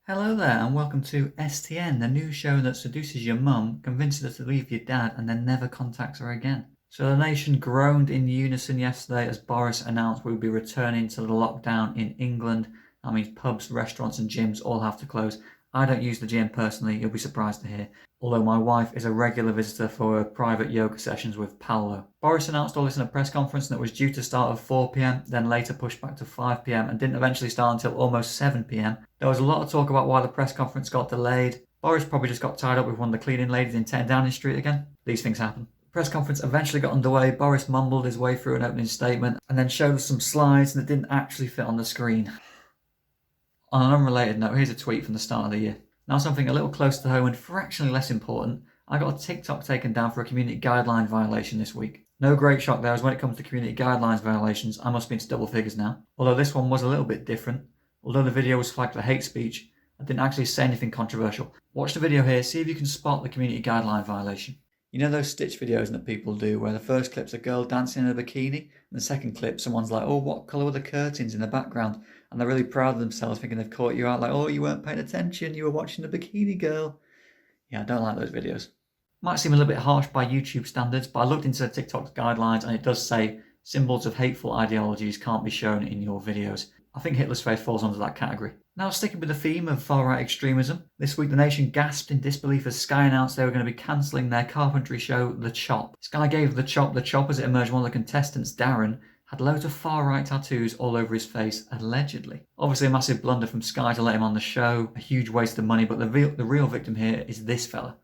Hello there and welcome to STN, the new show that seduces your mum, convinces her to leave your dad and then never contacts her again. So the nation groaned in unison yesterday as Boris announced we would be returning to the lockdown in England. That means pubs, restaurants and gyms all have to close. I don't use the gym personally, you'll be surprised to hear, although my wife is a regular visitor for her private yoga sessions with Paolo. Boris announced all this in a press conference that was due to start at 4 p.m, then later pushed back to 5 p.m, and didn't eventually start until almost 7 p.m. There was a lot of talk about why the press conference got delayed. Boris probably just got tied up with one of the cleaning ladies in 10 Downing Street again. These things happen. The press conference eventually got underway. Boris mumbled his way through an opening statement and then showed us some slides that didn't actually fit on the screen. On an unrelated note, here's a tweet from the start of the year. Now something a little closer to home and fractionally less important, I got a TikTok taken down for a community guideline violation this week. No great shock there, as when it comes to community guidelines violations, I must be into double figures now. Although this one was a little bit different. Although the video was flagged for hate speech, I didn't actually say anything controversial. Watch the video here, see if you can spot the community guideline violation. You know those Stitch videos that people do where the first clip's a girl dancing in a bikini and the second clip someone's like, oh, what colour were the curtains in the background? And they're really proud of themselves thinking they've caught you out, like, oh, you weren't paying attention, you were watching the bikini girl. Yeah, I don't like those videos. Might seem a little bit harsh by YouTube standards, but I looked into TikTok's guidelines and it does say symbols of hateful ideologies can't be shown in your videos. I think Hitler's face falls under that category. Now, sticking with the theme of far-right extremism, this week the nation gasped in disbelief as Sky announced they were going to be cancelling their carpentry show, The Chop. Sky gave The Chop as it emerged one of the contestants, Darren, had loads of far-right tattoos all over his face, allegedly. Obviously a massive blunder from Sky to let him on the show, a huge waste of money, but the real victim here is this fella.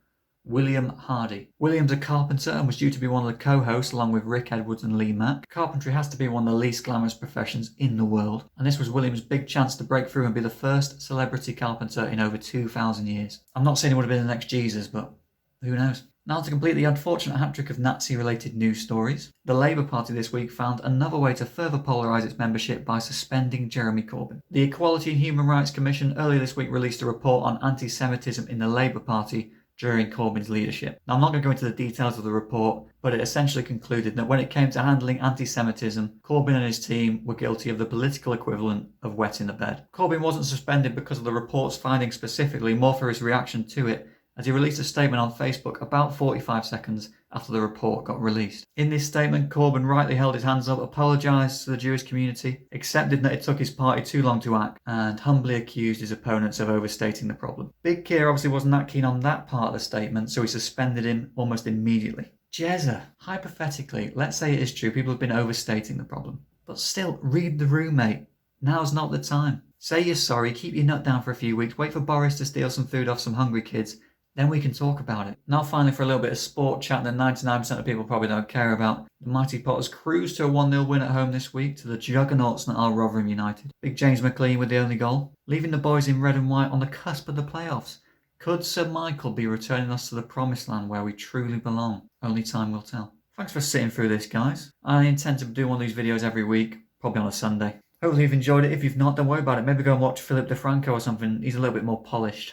William Hardy. William's a carpenter and was due to be one of the co-hosts along with Rick Edwards and Lee Mack. Carpentry has to be one of the least glamorous professions in the world, and this was William's big chance to break through and be the first celebrity carpenter in over 2,000 years. I'm not saying he would have been the next Jesus, but who knows? Now to complete the unfortunate hat-trick of Nazi-related news stories, the Labour Party this week found another way to further polarise its membership by suspending Jeremy Corbyn. The Equality and Human Rights Commission earlier this week released a report on anti-Semitism in the Labour Party during Corbyn's leadership. Now, I'm not going to go into the details of the report, but it essentially concluded that when it came to handling anti-Semitism, Corbyn and his team were guilty of the political equivalent of wetting the bed. Corbyn wasn't suspended because of the report's findings specifically, more for his reaction to it, as he released a statement on Facebook about 45 seconds after the report got released. In this statement, Corbyn rightly held his hands up, apologised to the Jewish community, accepted that it took his party too long to act, and humbly accused his opponents of overstating the problem. Big Keir obviously wasn't that keen on that part of the statement, so he suspended him almost immediately. Jezza, hypothetically, let's say it is true, people have been overstating the problem. But still, read the room, mate. Now's not the time. Say you're sorry, keep your nut down for a few weeks, wait for Boris to steal some food off some hungry kids, then we can talk about it. Now finally for a little bit of sport chat that 99% of people probably don't care about. The Mighty Potters cruised to a 1-0 win at home this week to the juggernauts that are Rotherham United. Big James McLean with the only goal, leaving the boys in red and white on the cusp of the playoffs. Could Sir Michael be returning us to the promised land where we truly belong? Only time will tell. Thanks for sitting through this, guys. I intend to do one of these videos every week, probably on a Sunday. Hopefully you've enjoyed it. If you've not, don't worry about it. Maybe go and watch Philip DeFranco or something. He's a little bit more polished.